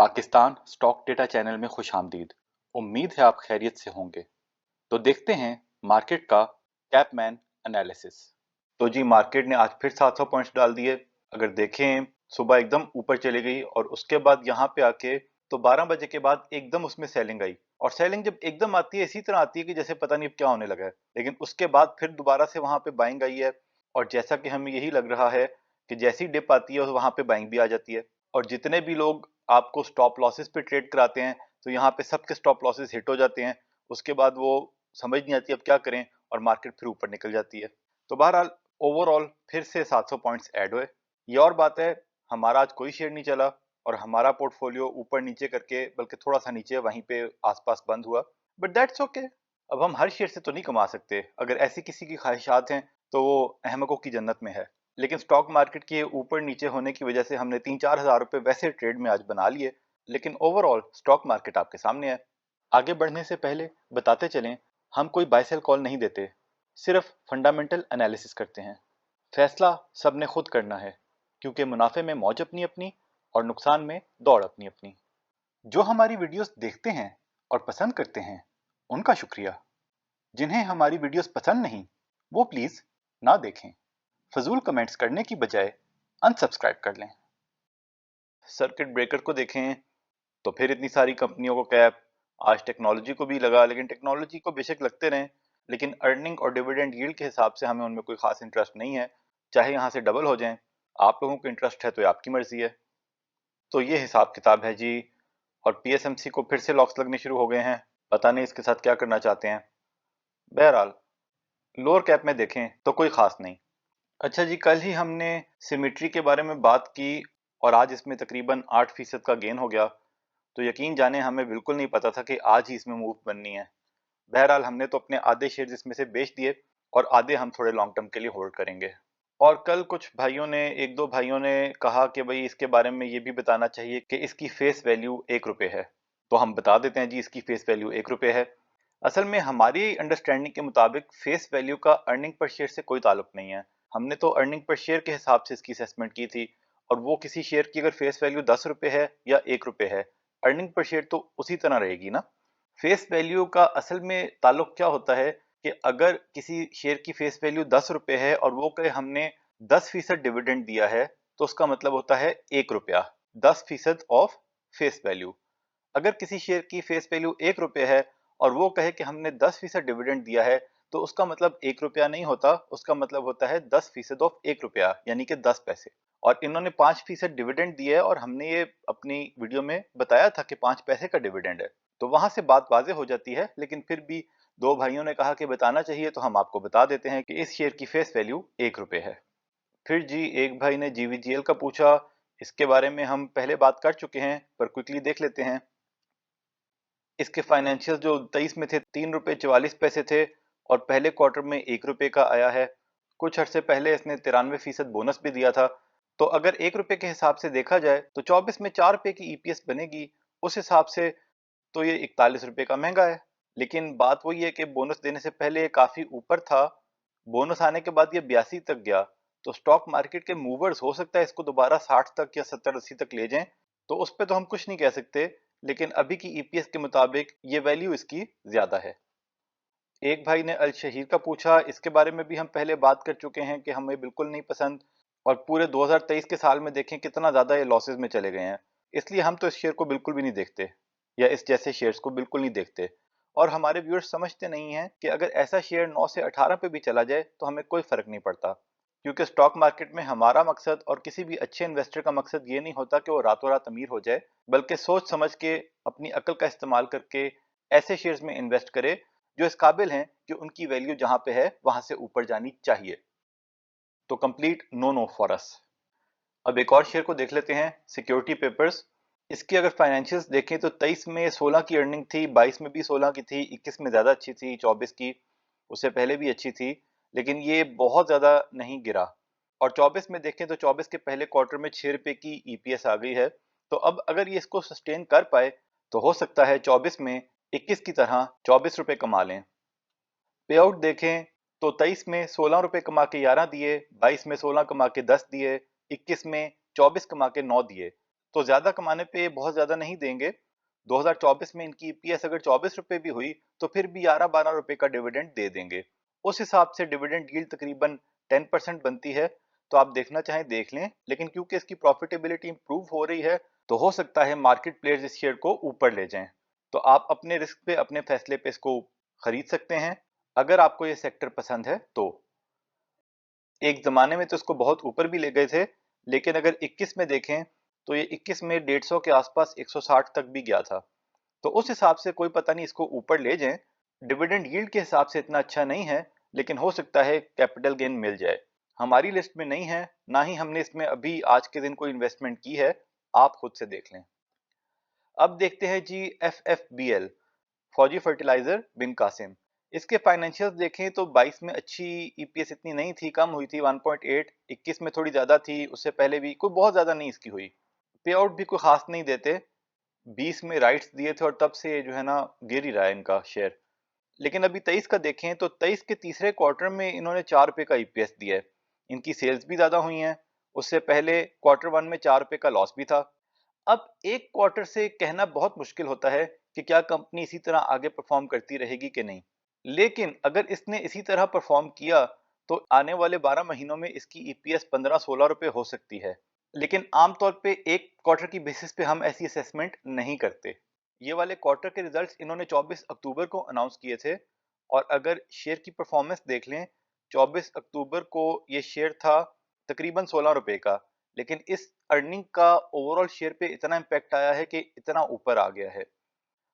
Pakistan stock data channel में खुशामदीद। उम्मीद है आप खैरियत से होंगे। तो देखते हैं मार्केट का कैपमैन एनालिसिस। तो जी मार्केट ने आज फिर 700 पॉइंट्स डाल दिए। अगर देखें सुबह एकदम ऊपर चली गई और उसके बाद यहाँ पे आके तो 12 बजे के बाद एकदम उसमें सेलिंग आई। और सेलिंग जब एकदम आती है इसी तरह आती है कि जैसे पता नहीं अब क्या होने लगा है, लेकिन उसके बाद फिर दोबारा से वहां पे बाइंग आई है। और जैसा कि हमें यही लग रहा है कि जैसी डिप आती है वहां पे बाइंग भी आ जाती है। और जितने भी लोग आपको स्टॉप लॉसेस पे ट्रेड कराते हैं तो यहाँ पे सबके स्टॉप लॉसेस हिट हो जाते हैं। उसके बाद वो समझ नहीं आती अब क्या करें और मार्केट फिर ऊपर निकल जाती है। तो बहरहाल ओवरऑल फिर से 700 पॉइंट्स ऐड हुए। ये और बात है हमारा आज कोई शेयर नहीं चला और हमारा पोर्टफोलियो ऊपर नीचे करके बल्कि थोड़ा सा नीचे वहीं पे आसपास बंद हुआ। But that's okay. अब हम हर शेयर से तो नहीं कमा सकते, अगर ऐसी किसी की ख्वाहिशात हैं तो वो अहमकों की जन्नत में है। लेकिन स्टॉक मार्केट के ऊपर नीचे होने की वजह से हमने 3-4 हज़ार रुपए वैसे ट्रेड में आज बना लिए। लेकिन ओवरऑल स्टॉक मार्केट आपके सामने है। आगे बढ़ने से पहले बताते चलें, हम कोई बाय सेल कॉल नहीं देते, सिर्फ फंडामेंटल एनालिसिस करते हैं। फैसला सबने खुद करना है, क्योंकि मुनाफे में मौज अपनी अपनी और नुकसान में दौड़ अपनी अपनी। जो हमारी वीडियोस देखते हैं और पसंद करते हैं उनका शुक्रिया। जिन्हें हमारी वीडियोस पसंद नहीं वो प्लीज ना देखें। फजूल कमेंट्स करने की बजाय अनसब्सक्राइब कर लें। सर्किट ब्रेकर को देखें तो फिर इतनी सारी कंपनियों को कैप, आज टेक्नोलॉजी को भी लगा, लेकिन टेक्नोलॉजी को बेशक लगते रहें, लेकिन अर्निंग और डिविडेंड यील्ड के हिसाब से हमें उनमें कोई खास इंटरेस्ट नहीं है। चाहे यहाँ से डबल हो जाएं, आप लोगों को इंटरेस्ट है तो ये आपकी मर्जी है। तो ये हिसाब किताब है जी। और पीएसएमसी को फिर से लॉक्स लगने शुरू हो गए हैं, पता नहीं इसके साथ क्या करना चाहते हैं। बहरहाल लोअर कैप में देखें तो कोई खास नहीं। अच्छा जी, कल ही हमने सिमेट्री के बारे में बात की और आज इसमें तकरीबन 8% का गेन हो गया। तो यकीन जाने हमें बिल्कुल नहीं पता था कि आज ही इसमें मूव बननी है। बहरहाल हमने तो अपने आधे शेयर इसमें से बेच दिए और आधे हम थोड़े लॉन्ग टर्म के लिए होल्ड करेंगे। और कल कुछ भाइयों ने, एक दो भाइयों ने कहा कि भाई इसके बारे में ये भी बताना चाहिए कि इसकी फेस वैल्यू 1 रुपये है। तो हम बता देते हैं जी, इसकी फेस वैल्यू 1 रुपये है। असल में हमारी अंडरस्टैंडिंग के मुताबिक फेस वैल्यू का अर्निंग पर शेयर से कोई ताल्लुक नहीं है। हमने तो अर्निंग पर शेयर के हिसाब से इसकी असेसमेंट की थी, और वो किसी शेयर की अगर फेस वैल्यू 10 रुपये है या 1 रुपये है, अर्निंग पर शेयर तो उसी तरह रहेगी ना। फेस वैल्यू का असल में ताल्लुक क्या होता है कि अगर किसी शेयर की फेस वैल्यू 10 रुपये है और वो कहे हमने 10% डिविडेंड दिया है, तो उसका मतलब होता है 1 रुपया, 10% ऑफ फेस वैल्यू। अगर किसी शेयर की फेस वैल्यू 1 रुपये है और वो कहे कि हमने 10% डिविडेंड दिया है, तो उसका मतलब 1 रुपया नहीं होता, उसका मतलब होता है 10% ऑफ 1 रुपया, यानी कि 10 पैसे। और इन्होंने 5% डिविडेंड दिया है और हमने ये अपनी वीडियो में बताया था कि 5 पैसे का डिविडेंड है। तो वहां से बात वाजे हो जाती है, लेकिन फिर भी दो भाइयों ने कहा कि बताना चाहिए तो हम आपको बता देते हैं कि इस शेयर की फेस वैल्यू 1 रुपये है। फिर जी एक भाई ने जीवीजीएल का पूछा। इसके बारे में हम पहले बात कर चुके हैं, पर क्विकली देख लेते हैं। इसके फाइनेंशियल जो 23 में थे 3 रुपये 44 पैसे थे और पहले क्वार्टर में 1 रुपये का आया है। कुछ अर्से पहले इसने 93% बोनस भी दिया था। तो अगर 1 रुपये के हिसाब से देखा जाए तो 24 में 4 रुपये की ईपीएस बनेगी। उस हिसाब से तो ये 41 रुपये का महंगा है। लेकिन बात वही है कि बोनस देने से पहले ये काफी ऊपर था, बोनस आने के बाद ये 82 तक गया। तो स्टॉक मार्केट के मूवर्स हो सकता है इसको दोबारा 60 तक या 70-80 तक ले जाएं, तो उस पर तो हम कुछ नहीं कह सकते। लेकिन अभी की ईपीएस के मुताबिक ये वैल्यू इसकी ज्यादा है। एक भाई ने अल शहीर का पूछा। इसके बारे में भी हम पहले बात कर चुके हैं कि हमें बिल्कुल नहीं पसंद, और पूरे 2023 के साल में देखें कितना ज्यादा ये लॉसेस में चले गए हैं। इसलिए हम तो इस शेयर को बिल्कुल भी नहीं देखते, या इस जैसे शेयर्स को बिल्कुल नहीं देखते। और हमारे व्यूअर्स समझते नहीं हैं कि अगर ऐसा शेयर 9 से 18 पे भी चला जाए तो हमें कोई फर्क नहीं पड़ता, क्योंकि स्टॉक मार्केट में हमारा मकसद और किसी भी अच्छे इन्वेस्टर का मकसद ये नहीं होता कि वो रातों रात अमीर हो जाए, बल्कि सोच समझ के अपनी अकल का इस्तेमाल करके ऐसे शेयर्स में इन्वेस्ट करे जो इस काबिल हैं कि उनकी वैल्यू जहां पे है वहां से ऊपर जानी चाहिए। तो complete no no for us. अब एक और शेयर को देख लेते हैं, सिक्योरिटी पेपर्स। इसकी अगर फाइनेंशियल्स देखें तो 23 में 16 की अर्निंग थी, 22 में भी 16 की थी, 21 में ज़्यादा अच्छी थी, 24 की उससे पहले भी अच्छी थी, लेकिन ये बहुत ज़्यादा नहीं गिरा। और 24 में देखें तो 24 के पहले क्वार्टर में 6 रुपये की ईपीएस आ गई है। तो अब अगर ये इसको सस्टेन कर पाए तो हो सकता है 24 में 21 की तरह 24 रुपये कमा लें। पे आउट देखें तो 23 में 16 रुपये कमा के 11 दिए, 22 में 16 कमा के 10 दिए, 21 में 24 कमा के 9 दिए। तो ज्यादा कमाने पे बहुत ज्यादा नहीं देंगे। 2024 में इनकी ईपीएस अगर 24 रुपए भी हुई तो फिर भी 11-12 रुपए का डिविडेंड दे देंगे। उस हिसाब से डिविडेंड यील्ड तकरीबन 10% बनती है। तो आप देखना चाहें देख लें, लेकिन क्योंकि इसकी प्रॉफिटेबिलिटी इंप्रूव हो रही है तो हो सकता है मार्केट प्लेयर्स इस शेयर को ऊपर ले जाएं। तो आप अपने रिस्क पे, अपने फैसले पे इसको खरीद सकते हैं अगर आपको ये सेक्टर पसंद है तो। एक जमाने में तो इसको बहुत ऊपर भी ले गए थे, लेकिन अगर 21 में देखें तो ये 21 में 150 के आसपास 160 तक भी गया था। तो उस हिसाब से कोई पता नहीं इसको ऊपर ले जाएं। डिविडेंड यील्ड के हिसाब से इतना अच्छा नहीं है, लेकिन हो सकता है कैपिटल गेन मिल जाए। हमारी लिस्ट में नहीं है, ना ही हमने इसमें अभी आज के दिन कोई इन्वेस्टमेंट की है, आप खुद से देख लें। अब देखते हैं जी FFBL, फौजी फर्टिलाइजर बिन कासिम। इसके फाइनेंशियल्स देखें तो 22 में अच्छी ईपीएस इतनी नहीं थी, कम हुई थी 1.8, 21 में थोड़ी ज्यादा थी, उससे पहले भी कोई बहुत ज्यादा नहीं इसकी हुई। पे आउट भी कोई खास नहीं देते, 20 में राइट्स दिए थे और तब से जो है ना गिर ही रहा है इनका शेयर। लेकिन अभी 23 का देखें तो 23 के तीसरे क्वार्टर में इन्होंने 4 रुपए का ईपीएस दिया है। इनकी सेल्स भी ज्यादा हुई हैं, उससे पहले क्वार्टर 1 में 4 रुपए का लॉस भी था। अब एक क्वार्टर से कहना बहुत मुश्किल होता है कि क्या कंपनी इसी तरह आगे परफॉर्म करती रहेगी कि नहीं, लेकिन अगर इसने इसी तरह परफॉर्म किया तो आने वाले 12 महीनों में इसकी ईपीएस 15-16 रुपए हो सकती है। लेकिन आमतौर पे एक क्वार्टर की बेसिस पे हम ऐसी असेसमेंट नहीं करते। ये वाले क्वार्टर के रिजल्ट्स इन्होंने 24 अक्टूबर को अनाउंस किए थे, और अगर शेयर की परफॉर्मेंस देख लें, 24 अक्टूबर को ये शेयर था तकरीबन 16 रुपए का, लेकिन इस अर्निंग का ओवरऑल शेयर पे इतना इम्पैक्ट आया है कि इतना ऊपर आ गया है।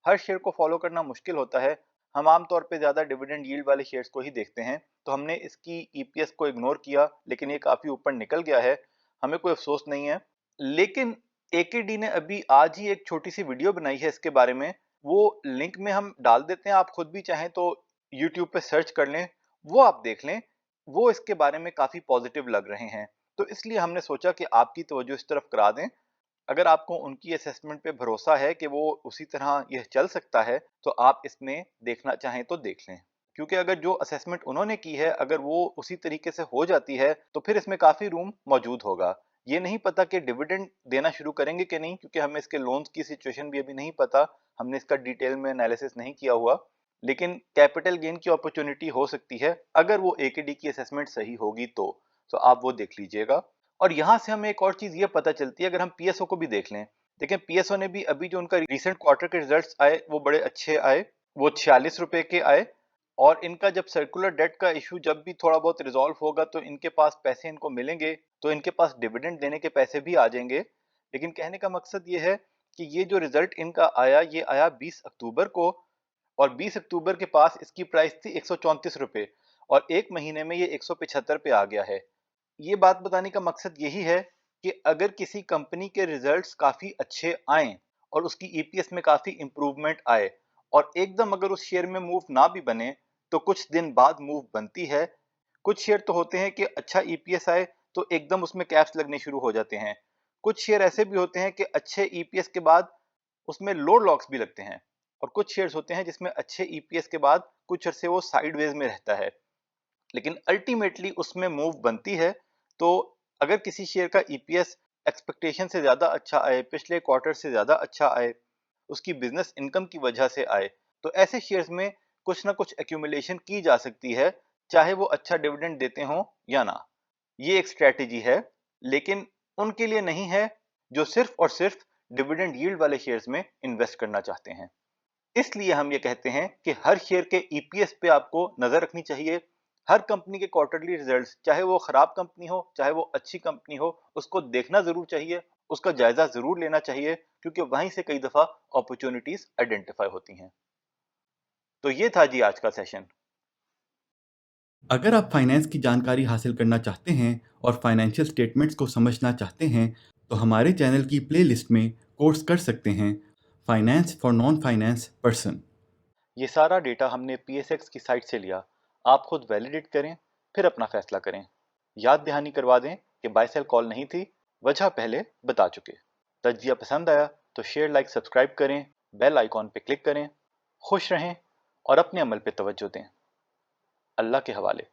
हर शेयर को फॉलो करना मुश्किल होता है। हम आमतौर पे ज्यादा डिविडेंड यील्ड वाले शेयर्स को ही देखते हैं, तो हमने इसकी ईपीएस को इग्नोर किया, लेकिन ये काफी ऊपर निकल गया है, हमें कोई अफसोस नहीं है। लेकिन एकेडी ने अभी आज ही एक छोटी सी वीडियो बनाई है इसके बारे में, वो लिंक में हम डाल देते हैं, आप खुद भी चाहें तो यूट्यूब पे सर्च कर लें, वो आप देख लें। वो इसके बारे में काफी पॉजिटिव लग रहे हैं, तो इसलिए हमने सोचा कि आपकी तवज्जो इस तरफ करा दें। अगर आपको उनकी असेसमेंट पे भरोसा है कि वो उसी तरह यह चल सकता है, तो आप इसमें देखना चाहें तो देख लें। क्योंकि अगर जो असेसमेंट उन्होंने की है अगर वो उसी तरीके से हो जाती है तो फिर इसमें काफी रूम मौजूद होगा। ये नहीं पता कि डिविडेंड देना शुरू करेंगे कि नहीं, क्योंकि हमें इसके लोन्स की सिचुएशन भी अभी नहीं पता, हमने इसका डिटेल में एनालिसिस नहीं किया हुआ। लेकिन कैपिटल गेन की अपॉर्चुनिटी हो सकती है अगर वो एकेडी की असेसमेंट सही होगी तो आप वो देख लीजिएगा। और यहाँ से हमें एक और चीज ये पता चलती है, अगर हम पीएसओ को भी देख लें, देखें पीएसओ ने भी अभी जो उनका रिसेंट क्वार्टर के रिजल्ट्स आए वो बड़े अच्छे आए, वो 46 रुपए के आए। और इनका जब सर्कुलर डेट का इशू जब भी थोड़ा बहुत रिजॉल्व होगा तो इनके पास पैसे इनको मिलेंगे, तो इनके पास डिविडेंड देने के पैसे भी आ जाएंगे। लेकिन कहने का मकसद ये है कि ये जो रिजल्ट इनका आया ये आया 20 अक्टूबर को, और 20 अक्टूबर के पास इसकी प्राइस थी 134 रुपए, और एक महीने में ये 175 पे आ गया है। ये बात बताने का मकसद यही है कि अगर किसी कंपनी के रिजल्ट्स काफी अच्छे आए और उसकी ईपीएस में काफी इंप्रूवमेंट आए, और एकदम अगर उस शेयर में मूव ना भी बने तो कुछ दिन बाद मूव बनती है। कुछ शेयर तो होते हैं कि अच्छा ईपीएस आए तो एकदम उसमें कैप्स लगने शुरू हो जाते हैं। कुछ शेयर ऐसे भी होते हैं कि अच्छे ईपीएस के बाद उसमें लोड लॉक्स भी लगते हैं, और कुछ शेयर्स होते हैं जिसमें अच्छे ईपीएस के बाद कुछ अरसे वो साइडवेज में रहता है, लेकिन अल्टीमेटली उसमें मूव बनती है। तो अगर किसी शेयर का ईपीएस एक्सपेक्टेशन से ज्यादा अच्छा आए, पिछले क्वार्टर से ज्यादा अच्छा आए, उसकी बिजनेस इनकम की वजह से आए, तो ऐसे शेयर्स में कुछ ना कुछ एक्यूमुलेशन की जा सकती है, चाहे वो अच्छा डिविडेंड देते हो या ना। ये एक स्ट्रेटेजी है, लेकिन उनके लिए नहीं है जो सिर्फ और सिर्फ डिविडेंड यील्ड वाले शेयर्स में इन्वेस्ट करना चाहते हैं। इसलिए हम ये कहते हैं कि हर शेयर के ईपीएस पे आपको नजर रखनी चाहिए। हर कंपनी के क्वार्टरली रिजल्ट्स, चाहे वो खराब कंपनी हो चाहे वो अच्छी कंपनी हो, उसको देखना जरूर चाहिए, उसका जायजा जरूर लेना चाहिए, क्योंकि वहीं से कई दफा अपॉर्चुनिटीज आइडेंटिफाई होती हैं। तो ये था जी आज का सेशन। अगर आप फाइनेंस की जानकारी हासिल करना चाहते हैं और फाइनेंशियल स्टेटमेंट्स को समझना चाहते हैं तो हमारे चैनल की प्लेलिस्ट में कोर्स कर सकते हैं finance for non finance person. ये सारा डेटा हमने पीएसएक्स की साइट से लिया, आप खुद वैलिडेट करें, फिर अपना फैसला करें। याद दहानी करवा दें कि बाय सेल कॉल नहीं थी, वजह पहले बता चुके। तज्जिया पसंद आया तो शेयर, लाइक, सब्सक्राइब करें, बेल आइकॉन पे क्लिक करें। खुश रहें और अपने अमल पे तवज्जो दें। अल्लाह के हवाले।